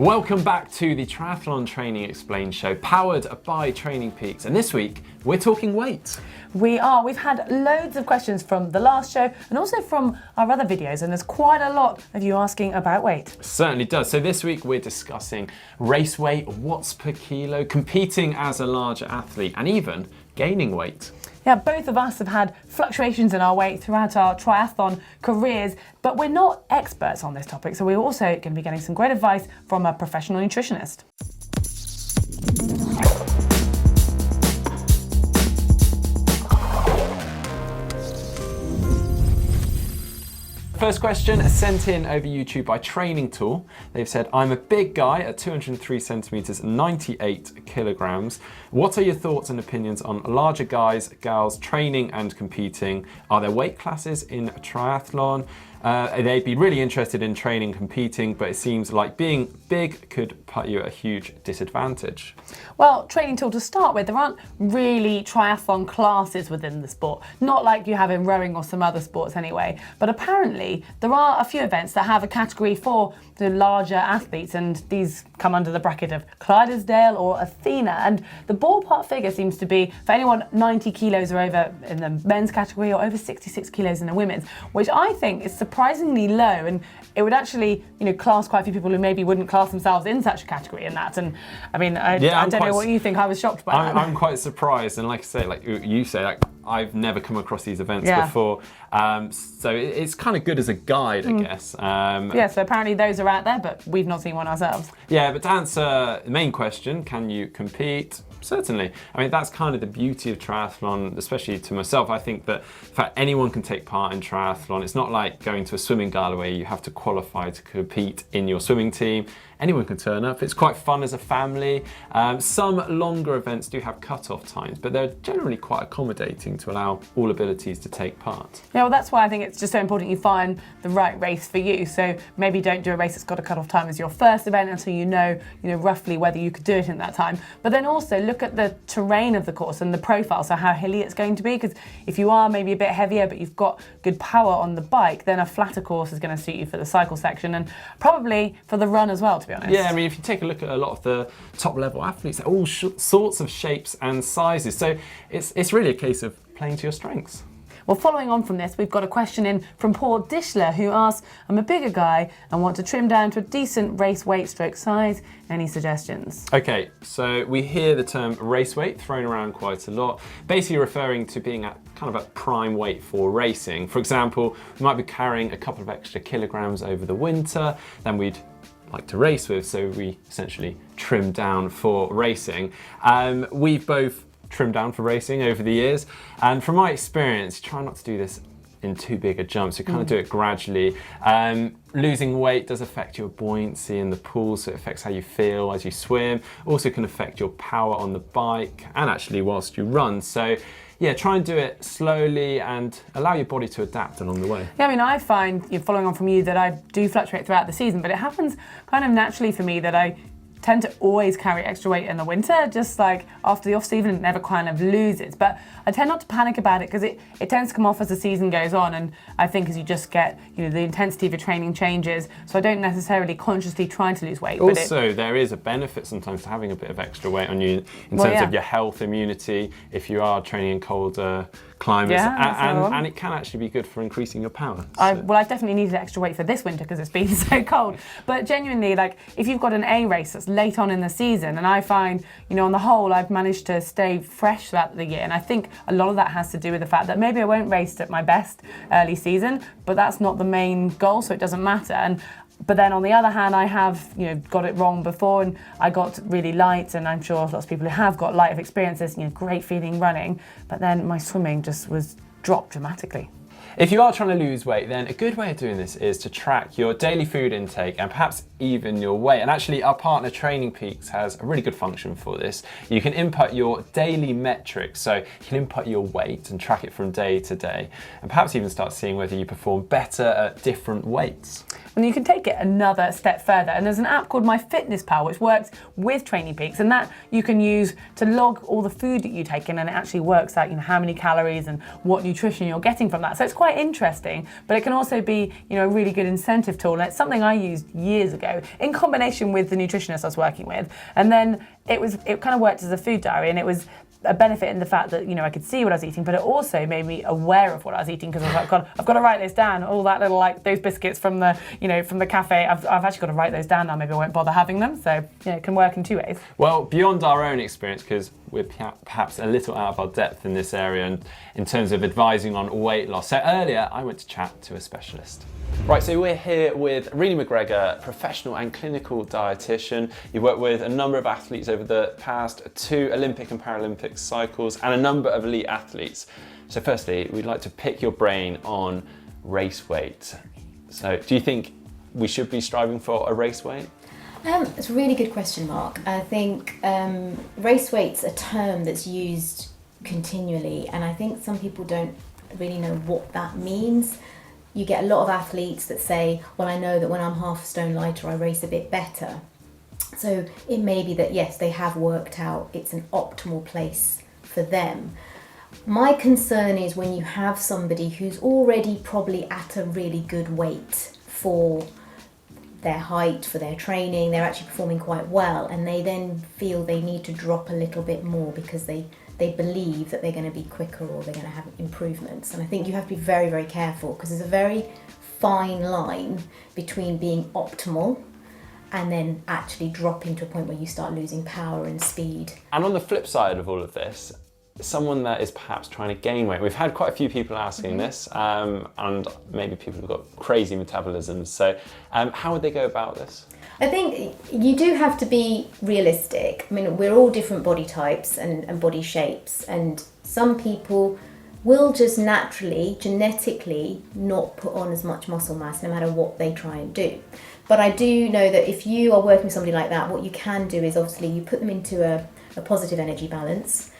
Welcome back to the Triathlon Training Explained Show, powered by Training Peaks. And this week, we're talking weight. We are. We've had loads of questions from the last show and also from our other videos, and there's quite a lot of you asking about weight. Certainly does. So this week we're discussing race weight, watts per kilo, competing as a larger athlete, and even gaining weight. Yeah, both of us have had fluctuations in our weight throughout our triathlon careers, but we're not experts on this topic, so we're also going to be getting some great advice from a professional nutritionist. First question sent in over YouTube by Training Tool. They've said, I'm a big guy at 203 centimeters, 98 kilograms. What are your thoughts and opinions on larger guys, gals training and competing? Are there weight classes in triathlon? They'd be really interested in training, competing, but it seems like being big could put you at a huge disadvantage. Well, Training Tool, to start with, there aren't really triathlon classes within the sport, not like you have in rowing or some other sports anyway. But apparently, there are a few events that have a category for the larger athletes, and these come under the bracket of Clydesdale or Athena. And the ballpark figure seems to be for anyone 90 kilos or over in the men's category or over 66 kilos in the women's, which I think is surprisingly low, and it would actually, class quite a few people who maybe wouldn't class themselves in such a category in that. And I mean, I don't know what you think. I was shocked by that. I'm quite surprised, and like you say, I've never come across these events before, so it's kind of good as a guide, I guess. So apparently those are out there, but we've not seen one ourselves. Yeah, but to answer the main question, can you compete? Certainly. I mean, that's kind of the beauty of triathlon, especially to myself. I think that, in fact, anyone can take part in triathlon. It's not like going to a swimming gala where you have to qualify to compete in your swimming team. Anyone can turn up. It's quite fun as a family. Some longer events do have cut-off times, but they're generally quite accommodating to allow all abilities to take part. Yeah, well, that's why I think it's just so important you find the right race for you. So maybe don't do a race that's got a cut-off time as your first event until you know roughly whether you could do it in that time. But then also look at the terrain of the course and the profile, so how hilly it's going to be, because if you are maybe a bit heavier but you've got good power on the bike, then a flatter course is going to suit you for the cycle section and probably for the run as well, to be honest. Yeah, I mean, if you take a look at a lot of the top level athletes, they're all sorts of shapes and sizes, so it's really a case of playing to your strengths. Well, following on from this, we've got a question in from Paul Dishler, who asks, I'm a bigger guy and want to trim down to a decent race weight stroke size. Any suggestions? Okay, so we hear the term race weight thrown around quite a lot, basically referring to being at kind of a prime weight for racing. For example, we might be carrying a couple of extra kilograms over the winter than we'd like to race with, so we essentially trim down for racing. We've both trimmed down for racing over the years, and from my experience, try not to do this in too big a jump, so kind of do it gradually. Losing weight does affect your buoyancy in the pool, so it affects how you feel as you swim. Also can affect your power on the bike and actually whilst you run. So yeah, try and do it slowly and allow your body to adapt along the way. Yeah, I mean, I find, following on from you, that I do fluctuate throughout the season, but it happens kind of naturally for me that I tend to always carry extra weight in the winter, just like after the off season, it never kind of loses. But I tend not to panic about it because it tends to come off as the season goes on, and I think as you just get, the intensity of your training changes, so I don't necessarily consciously try to lose weight. Also, there is a benefit sometimes to having a bit of extra weight on you in terms of your health, immunity, if you are training in colder climates, and it can actually be good for increasing your power. I've definitely needed extra weight for this winter because it's been so cold. But genuinely, if you've got an A race that's late on in the season, and I find, on the whole, I've managed to stay fresh throughout the year, and I think a lot of that has to do with the fact that maybe I won't race at my best early season, but that's not the main goal, so it doesn't matter. But then on the other hand, I have, got it wrong before, and I got really light, and I'm sure lots of people who have got light have experienced this, great feeling running, but then my swimming just was dropped dramatically. If you are trying to lose weight, then a good way of doing this is to track your daily food intake and perhaps even your weight. And actually, our partner Training Peaks has a really good function for this. You can input your daily metrics, so you can input your weight and track it from day to day, and perhaps even start seeing whether you perform better at different weights. And you can take it another step further, and there's an app called MyFitnessPal which works with Training Peaks, and that you can use to log all the food that you take in, and it actually works out how many calories and what nutrition you're getting from that. So it's quite interesting, but it can also be a really good incentive tool, and it's something I used years ago, ratio in combination with the nutritionist I was working with. And then it kind of worked as a food diary, and it was a benefit in the fact that, you know, I could see what I was eating, but it also made me aware of what I was eating, because I was like, God, I've got to write this down. All that little, like, those biscuits from the, you know, from the cafe, I've actually got to write those down now. Maybe I won't bother having them. So, you know, it can work in two ways. Well, beyond our own experience, because we're perhaps a little out of our depth in this area and in terms of advising on weight loss. So earlier, I went to chat to a specialist. Right, so we're here with Renee McGregor, professional and clinical dietitian. You've worked with a number of athletes over the past 2 Olympic and Paralympic cycles and a number of elite athletes. So firstly, we'd like to pick your brain on race weight. So do you think we should be striving for a race weight? It's a really good question, Mark. I think race weight's a term that's used continually, and I think some people don't really know what that means. You get a lot of athletes that say, well, I know that when I'm half a stone lighter, I race a bit better. So it may be that, yes, they have worked out it's an optimal place for them. My concern is when you have somebody who's already probably at a really good weight for their height, for their training, they're actually performing quite well, and they then feel they need to drop a little bit more because they believe that they're going to be quicker or they're going to have improvements. And I think you have to be very, very careful, because there's a very fine line between being optimal and then actually dropping to a point where you start losing power and speed. And on the flip side of all of this, someone that is perhaps trying to gain weight. We've had quite a few people asking this, and maybe people who've got crazy metabolisms. So how would they go about this? I think you do have to be realistic. I mean, we're all different body types and body shapes, and some people will just naturally, genetically, not put on as much muscle mass no matter what they try and do. But I do know that if you are working with somebody like that, what you can do is obviously you put them into a positive energy balance.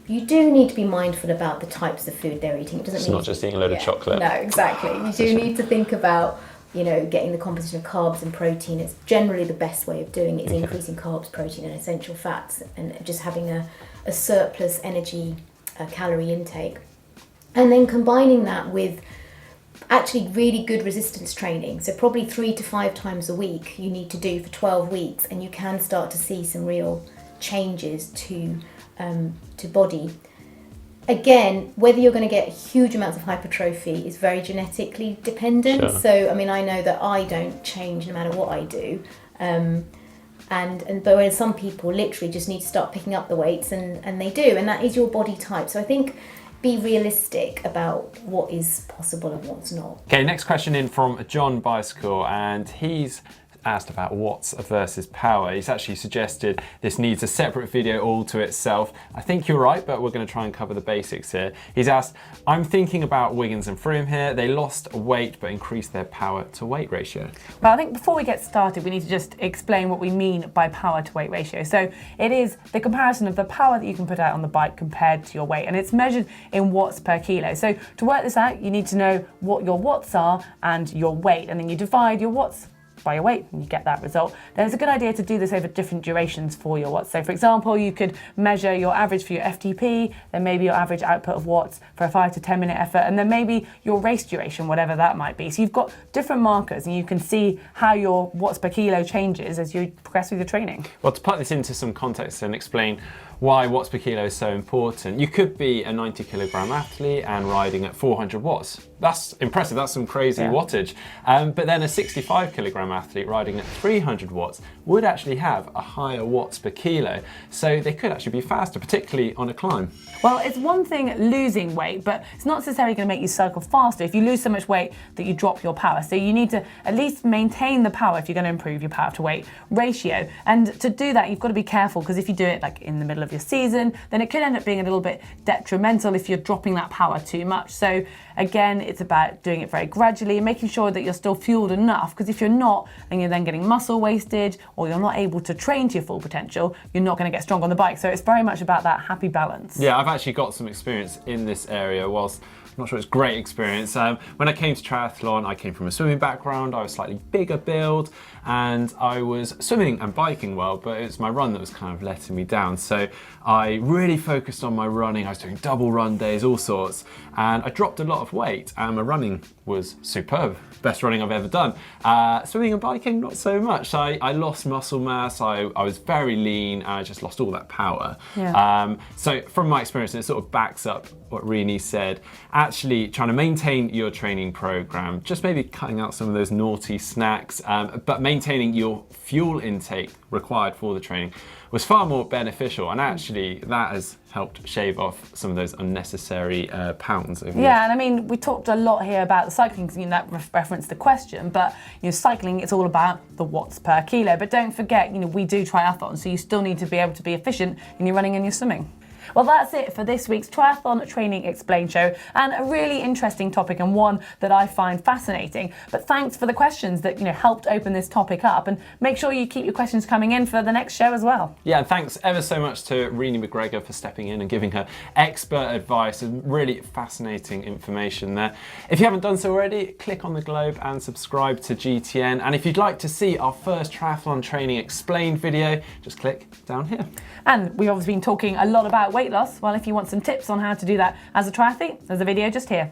You do need to be mindful about the types of food they're eating. It doesn't mean not just eating a load of chocolate. No, exactly. You do need to think about, you know, getting the composition of carbs and protein. It's generally the best way of doing it is increasing carbs, protein and essential fats, and just having a surplus energy calorie intake. And then combining that with actually really good resistance training. So probably 3 to 5 times a week you need to do for 12 weeks, and you can start to see some real changes to body. Again, whether you're going to get huge amounts of hypertrophy is very genetically dependent. Sure. So, I mean, I know that I don't change no matter what I do. But whereas some people literally just need to start picking up the weights, and they do, and that is your body type. So I think be realistic about what is possible and what's not. Okay, next question in from John Bicycle, and he's asked about watts versus power. He's actually suggested this needs a separate video all to itself. I think you're right, but we're going to try and cover the basics here. He's asked, I'm thinking about Wiggins and Froome here. They lost weight but increased their power to weight ratio. Well, I think before we get started, we need to just explain what we mean by power to weight ratio. So it is the comparison of the power that you can put out on the bike compared to your weight, and it's measured in watts per kilo. So to work this out, you need to know what your watts are and your weight, and then you divide your watts by your weight and you get that result. Then it's a good idea to do this over different durations for your watts. So for example, you could measure your average for your FTP, then maybe your average output of watts for a 5 to 10 minute effort, and then maybe your race duration, whatever that might be. So you've got different markers and you can see how your watts per kilo changes as you progress with your training. Well, to put this into some context and explain why watts per kilo is so important, you could be a 90 kilogram athlete and riding at 400 watts. That's impressive, that's some crazy wattage. But then a 65 kilogram athlete riding at 300 watts would actually have a higher watts per kilo. So they could actually be faster, particularly on a climb. Well, it's one thing losing weight, but it's not necessarily going to make you cycle faster if you lose so much weight that you drop your power. So you need to at least maintain the power if you're going to improve your power to weight ratio. And to do that, you've got to be careful, because if you do it like in the middle of your season, then it could end up being a little bit detrimental if you're dropping that power too much. So again, it's about doing it very gradually and making sure that you're still fueled enough, because if you're not, and you're then getting muscle wasted or you're not able to train to your full potential, you're not going to get strong on the bike. So it's very much about that happy balance. Yeah, I've actually got some experience in this area whilst not sure it's a great experience. When I came to triathlon, I came from a swimming background. I was slightly bigger build, and I was swimming and biking well, but it was my run that was kind of letting me down. So I really focused on my running. I was doing double run days, all sorts, and I dropped a lot of weight, and my running was superb. Best running I've ever done. Swimming and biking, not so much. I lost muscle mass, I was very lean, and I just lost all that power. Yeah. So from my experience, it sort of backs up what Rini said. Actually trying to maintain your training program, just maybe cutting out some of those naughty snacks, but maintaining your fuel intake required for the training was far more beneficial, and actually that has helped shave off some of those unnecessary pounds. Yeah, and I mean, we talked a lot here about the cycling, because that referenced the question, but cycling, it's all about the watts per kilo. But don't forget, we do triathlons, so you still need to be able to be efficient in your running and your swimming. Well, that's it for this week's Triathlon Training Explained Show, and a really interesting topic, and one that I find fascinating. But thanks for the questions that helped open this topic up, and make sure you keep your questions coming in for the next show as well. Yeah, and thanks ever so much to Rini McGregor for stepping in and giving her expert advice and really fascinating information there. If you haven't done so already, click on the globe and subscribe to GTN. And if you'd like to see our first Triathlon Training Explained video, just click down here. And we've obviously been talking a lot about weight loss. Well, if you want some tips on how to do that as a triathlete, there's a video just here.